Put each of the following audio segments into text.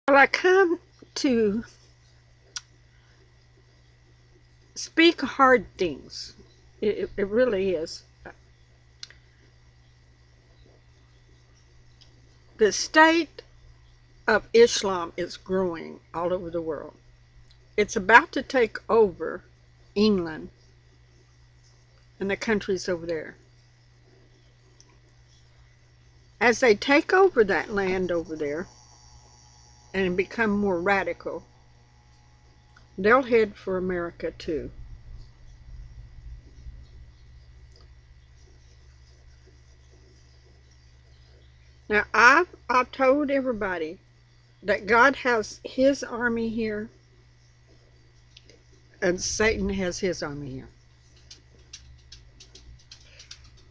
Well, I come to speak hard things. It really is. The state of Islam is growing all over the world. It's about to take over England and the countries over there. As they take over that land over there and become more radical, they'll head for America too. Now, I've told everybody that God has his army here and Satan has his army here.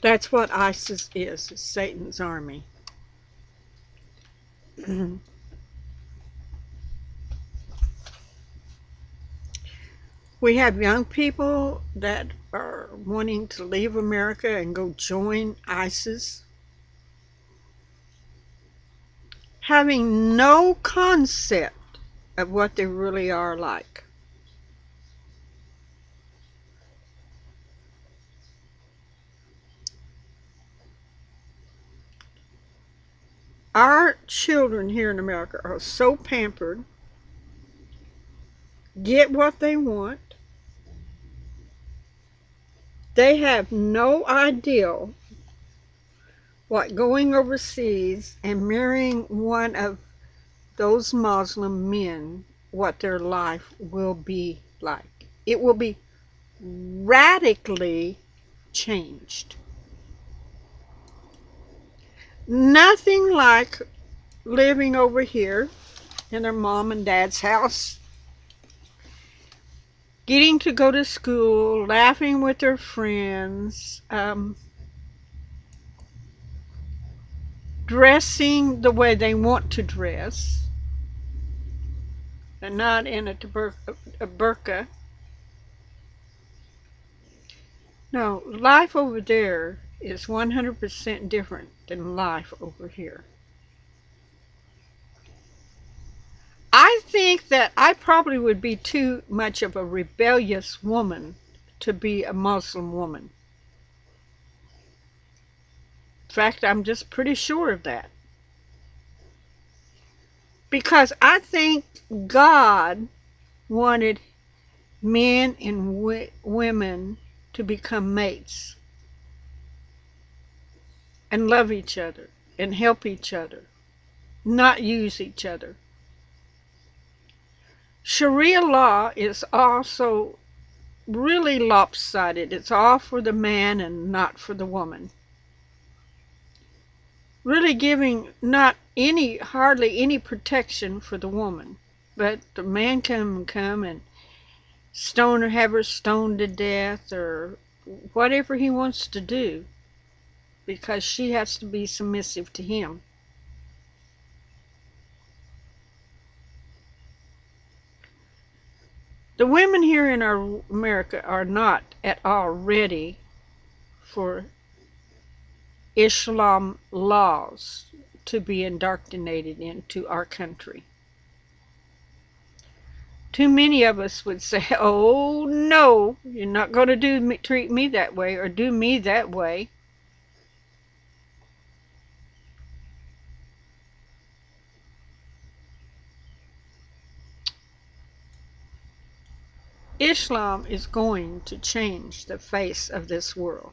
That's what ISIS is, Satan's army. We have young people that are wanting to leave America and go join ISIS, having no concept of what they really are like. Our children here in America are so pampered, get what they want. They have no idea what going overseas and marrying one of those Muslim men, what their life will be like. It will be radically changed. Nothing like living over here in their mom and dad's house, getting to go to school, laughing with their friends, dressing the way they want to dress, and not in a burqa. No, life over there is 100% different than life over here. I think that I probably would be too much of a rebellious woman to be a Muslim woman. In fact, I'm just pretty sure of that. Because I think God wanted men and women to become mates and love each other and help each other, not use each other. Sharia law is also really lopsided. It's all for the man and not for the woman. Really giving not any, hardly any protection for the woman. But the man can come and stone her, have her stoned to death, or whatever he wants to do, because she has to be submissive to him. The women here in our America are not at all ready for Islam laws to be indoctrinated into our country. Too many of us would say, oh no, you're not going to treat me that way or do me that way. Islam is going to change the face of this world.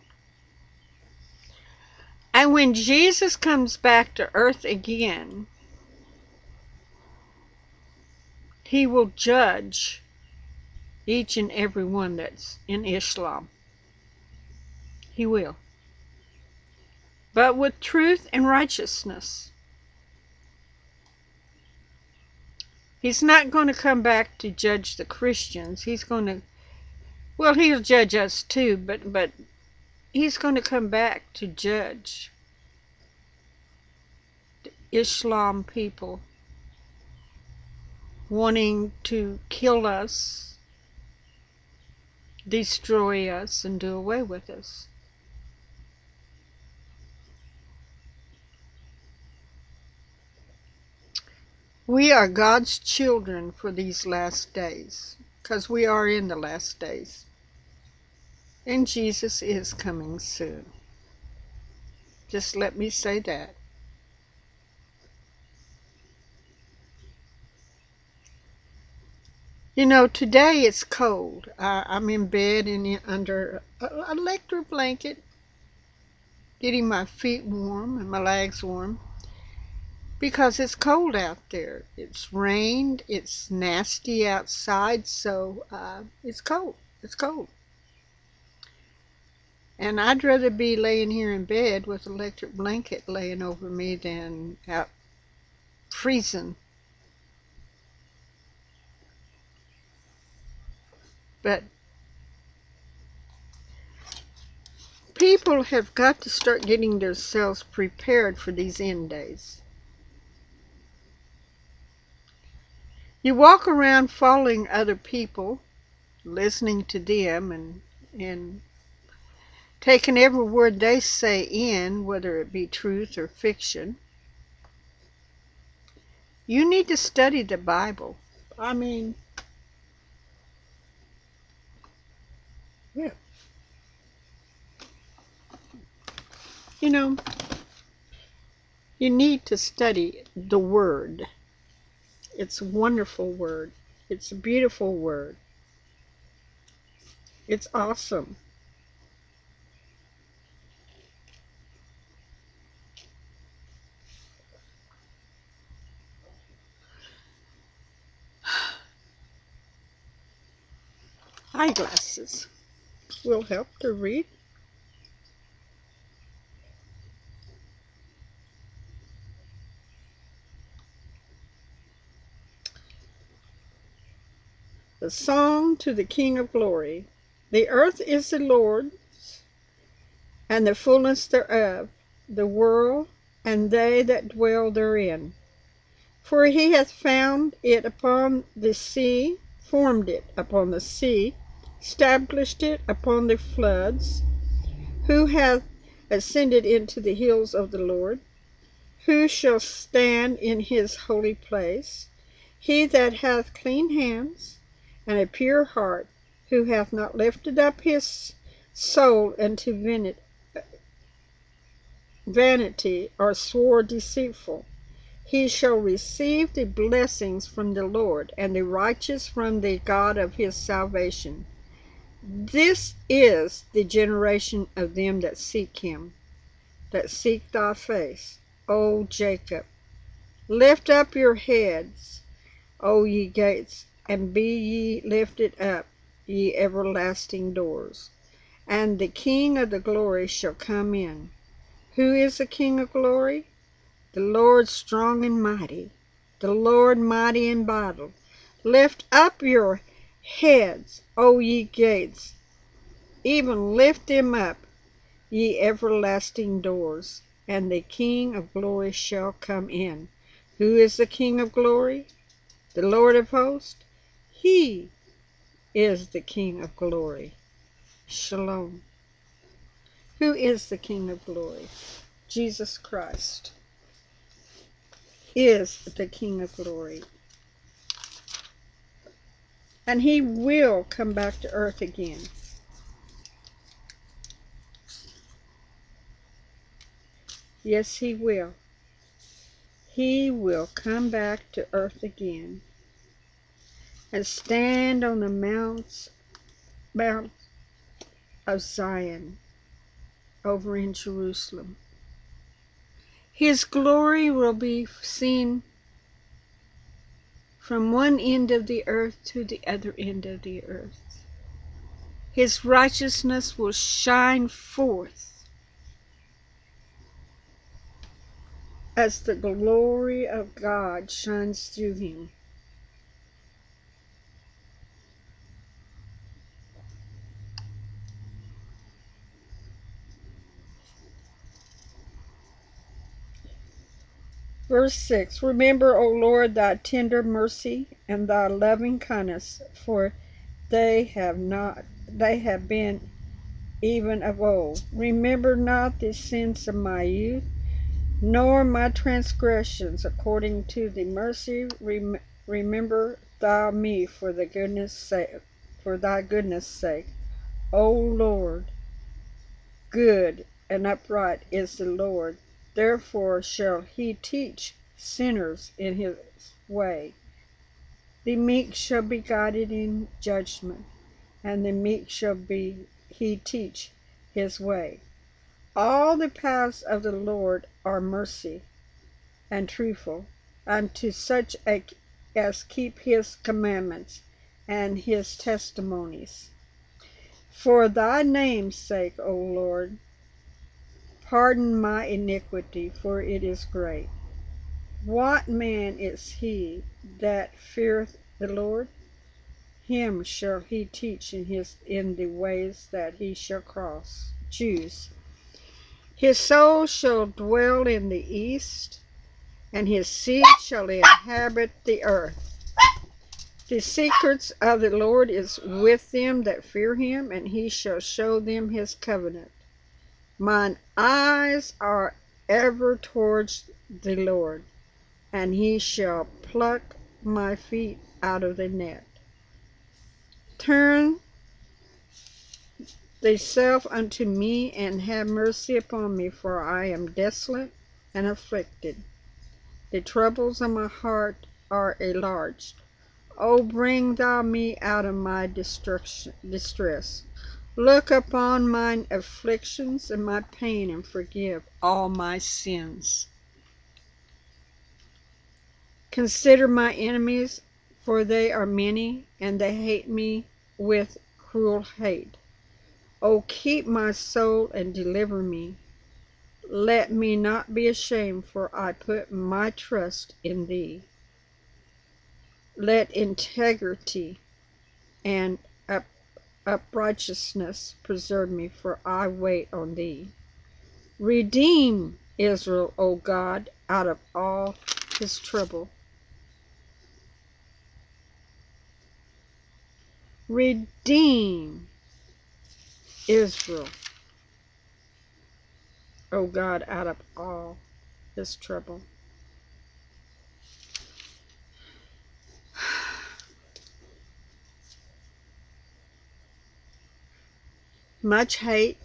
And when Jesus comes back to earth again, he will judge each and every one that's in Islam. He will. But with truth and righteousness. He's not going to come back to judge the Christians. He's going to, well, he'll judge us too, but he's going to come back to judge the Islam people wanting to kill us, destroy us, and do away with us. We are God's children for these last days, because we are in the last days. And Jesus is coming soon. Just let me say that. You know, today it's cold. I'm in bed and under an electric blanket, getting my feet warm and my legs warm because it's cold out there. It's rained. It's nasty outside, so it's cold. It's cold. And I'd rather be laying here in bed with an electric blanket laying over me than out freezing. But people have got to start getting themselves prepared for these end days. You walk around following other people, listening to them and taking every word they say in, whether it be truth or fiction. You need to study the Bible. I mean, yeah. You know, you need to study the Word. It's a wonderful word. It's a beautiful word. It's awesome. Eyeglasses will help to read. The song to the King of Glory. The earth is the Lord's, and the fullness thereof, the world, and they that dwell therein. For he hath found it upon the sea, formed it upon the sea, established it upon the floods. Who hath ascended into the hills of the Lord? Who shall stand in his holy place? He that hath clean hands and a pure heart, who hath not lifted up his soul unto vanity, or swore deceitful. He shall receive the blessings from the Lord, and the righteous from the God of his salvation. This is the generation of them that seek him, that seek thy face, O Jacob. Lift up your heads, O ye gates, and be ye lifted up, ye everlasting doors, and the King of the glory shall come in. Who is the King of glory? The Lord strong and mighty, the Lord mighty in battle. Lift up your heads, O ye gates, even lift them up, ye everlasting doors, and the King of glory shall come in. Who is the King of glory? The Lord of hosts. He is the King of glory. Shalom. Who is the King of glory? Jesus Christ is the King of glory. And he will come back to earth again. Yes, he will. He will come back to earth again and stand on the Mount of Zion over in Jerusalem. His glory will be seen from one end of the earth to the other end of the earth. His righteousness will shine forth as the glory of God shines through him. Verse 6, Remember, O Lord, thy tender mercy and thy loving kindness, for they have been even of old. Remember not the sins of my youth, nor my transgressions. According to the mercy, remember thou me for the goodness sake, for thy goodness sake. O Lord, good and upright is the Lord. Therefore shall he teach sinners in his way. The meek shall be guided in judgment, and the meek shall be he teach his way. All the paths of the Lord are mercy and truthful unto such as keep his commandments and his testimonies. For thy name's sake, O Lord, pardon my iniquity, for it is great. What man is he that feareth the Lord? Him shall he teach in the ways that he shall choose. His soul shall dwell in the east, and his seed shall inhabit the earth. The secrets of the Lord is with them that fear him, and he shall show them his covenant. Mine eyes are ever towards the Lord, and he shall pluck my feet out of the net. Turn thyself unto me, and have mercy upon me, for I am desolate and afflicted. The troubles of my heart are enlarged. O bring thou me out of my distress. Look upon mine afflictions and my pain, and forgive all my sins. Consider my enemies, for they are many, and they hate me with cruel hate. O keep my soul and deliver me. Let me not be ashamed, for I put my trust in thee. Let integrity and uprightness preserve me, for I wait on thee. Redeem Israel, O God, out of all his trouble. Redeem Israel, O God, out of all his trouble. Much hate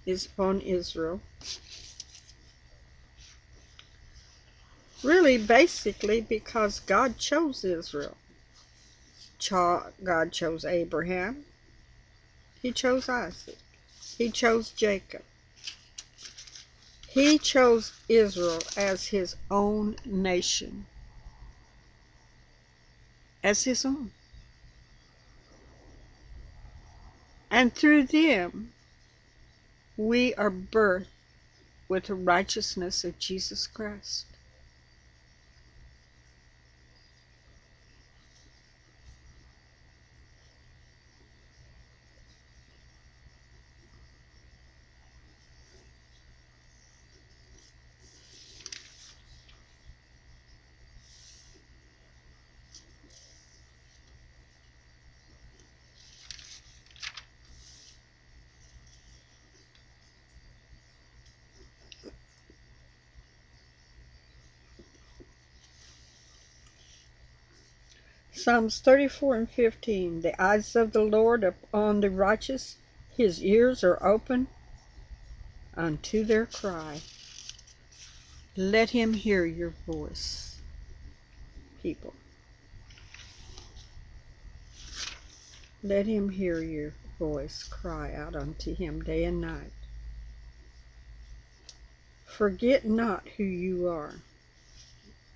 is upon Israel. Really, basically, because God chose Israel. God chose Abraham. He chose Isaac. He chose Jacob. He chose Israel as his own nation, as his own. And through them, we are birthed with the righteousness of Jesus Christ. Psalms 34 and 15. The eyes of the Lord upon the righteous, his ears are open unto their cry. Let him hear your voice, people. Let him hear your voice cry out unto him day and night. Forget not who you are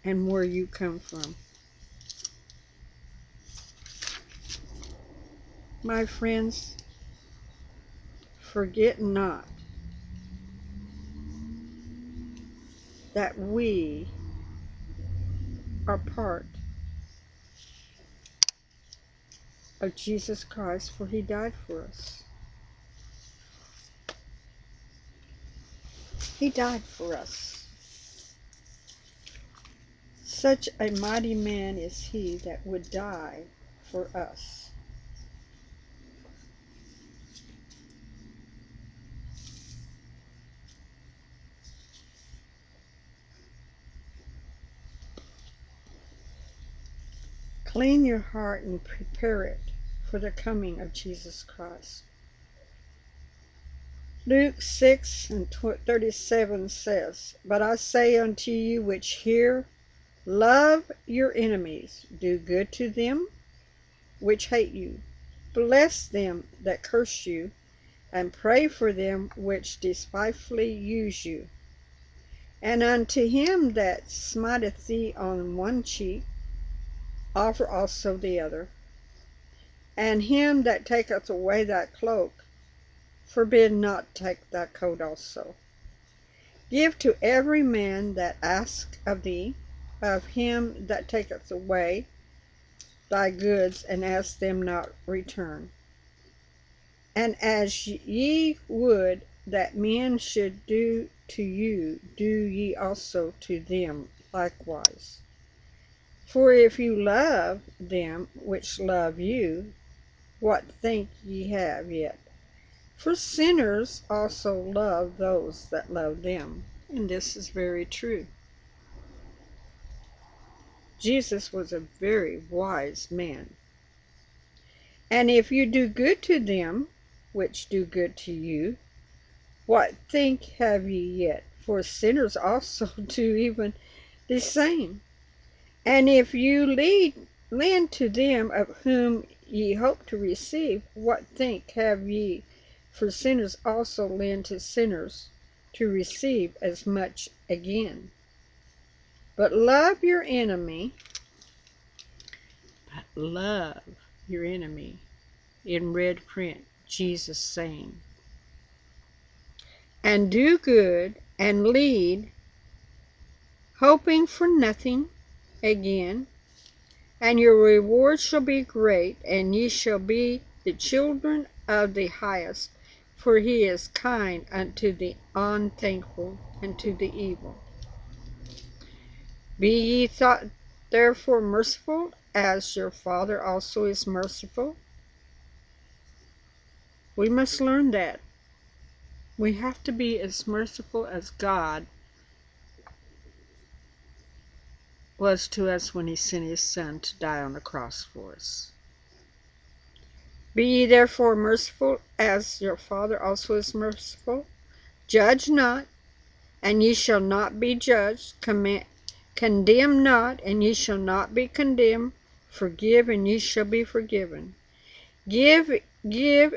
and where you come from. My friends, forget not that we are part of Jesus Christ, for he died for us. He died for us. Such a mighty man is he that would die for us. Clean your heart and prepare it for the coming of Jesus Christ. Luke 6:37 says, But I say unto you which hear, love your enemies, do good to them which hate you, bless them that curse you, and pray for them which despitefully use you. And unto him that smiteth thee on one cheek, offer also the other. And him that taketh away thy cloak, forbid not take thy coat also. Give to every man that asketh of thee, of him that taketh away thy goods, and ask them not return. And as ye would that men should do to you, do ye also to them likewise. For if you love them which love you, what think ye have yet? For sinners also love those that love them. And this is very true. Jesus was a very wise man. And if you do good to them which do good to you, what think have ye yet? For sinners also do even the same. And if you lend to them of whom ye hope to receive, what think have ye? For sinners also lend to sinners to receive as much again. But love your enemy. Love your enemy. In red print, Jesus saying, and do good and lead, hoping for nothing again, and your reward shall be great, and ye shall be the children of the highest, for he is kind unto the unthankful and to the evil. Be ye thought therefore merciful, as your Father also is merciful. We must learn that. We have to be as merciful as God was to us when he sent his Son to die on the cross for us. Be ye therefore merciful, as your Father also is merciful. Judge not, and ye shall not be judged. Condemn not, and ye shall not be condemned. Forgive, and ye shall be forgiven. Give,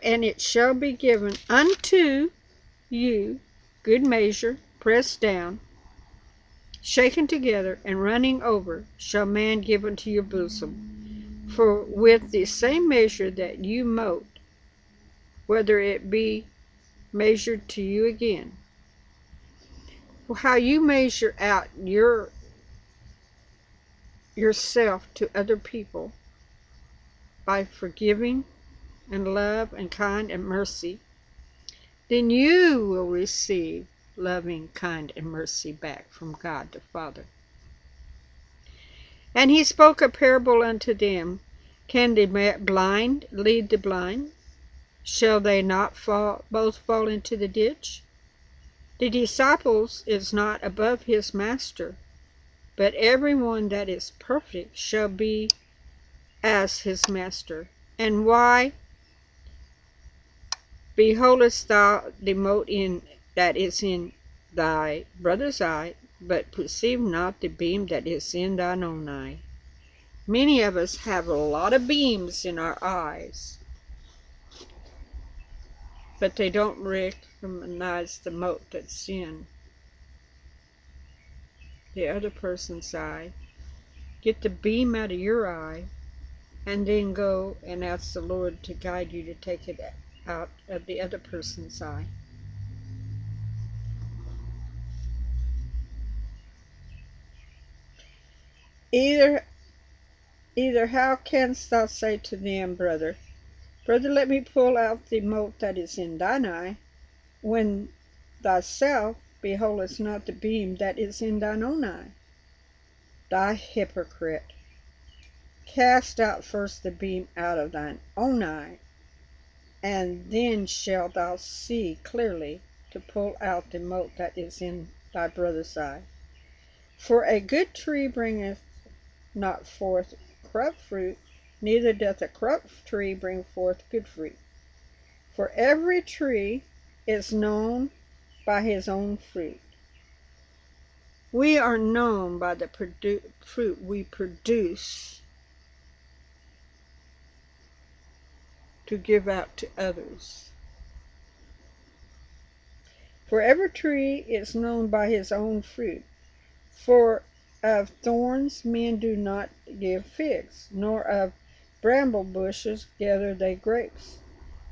and it shall be given unto you, good measure, pressed down, shaken together, and running over, shall man give unto your bosom. For with the same measure that you mote, whether it be measured to you again. How you measure out yourself to other people by forgiving and love and kind and mercy, then you will receive loving, kind, and mercy back from God the Father. And he spoke a parable unto them. Can the blind lead the blind? Shall they not both fall into the ditch? The disciple is not above his master, but everyone that is perfect shall be as his master. And why beholdest thou the mote that is in thy brother's eye, but perceive not the beam that is in thine own eye? Many of us have a lot of beams in our eyes, but they don't recognize the mote that's in the other person's eye. Get the beam out of your eye, and then go and ask the Lord to guide you to take it out of the other person's eye. Either how canst thou say to them, Brother, let me pull out the mote that is in thine eye, when thyself beholdest not the beam that is in thine own eye? Thou hypocrite, cast out first the beam out of thine own eye, and then shalt thou see clearly to pull out the mote that is in thy brother's eye. For a good tree bringeth not forth corrupt fruit, neither doth a corrupt tree bring forth good fruit. For every tree is known by his own fruit. We are known by the fruit we produce to give out to others. For every tree is known by his own fruit. For of thorns men do not give figs, nor of bramble bushes gather they grapes.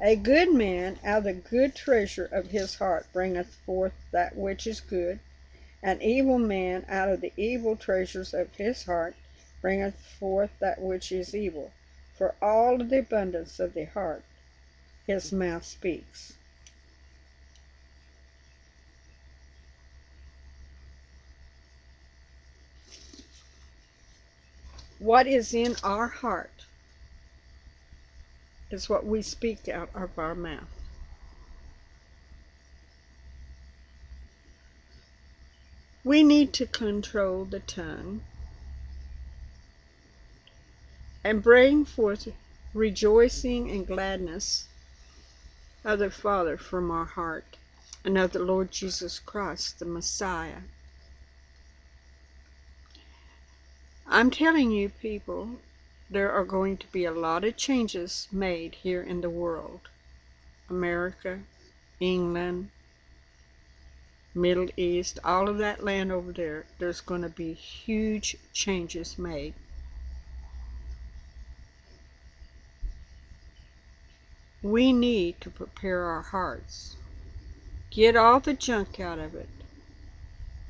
A good man out of the good treasure of his heart bringeth forth that which is good. An evil man out of the evil treasures of his heart bringeth forth that which is evil. For all of the abundance of the heart his mouth speaks. What is in our heart is what we speak out of our mouth. We need to control the tongue and bring forth rejoicing and gladness of the Father from our heart and of the Lord Jesus Christ, the Messiah. I'm telling you, people, there are going to be a lot of changes made here in the world. America, England, Middle East, all of that land over there, there's going to be huge changes made. We need to prepare our hearts. Get all the junk out of it.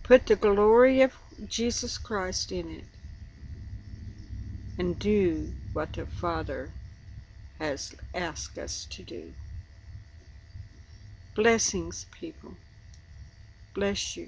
Put the glory of Jesus Christ in it. And do what the Father has asked us to do. Blessings, people. Bless you.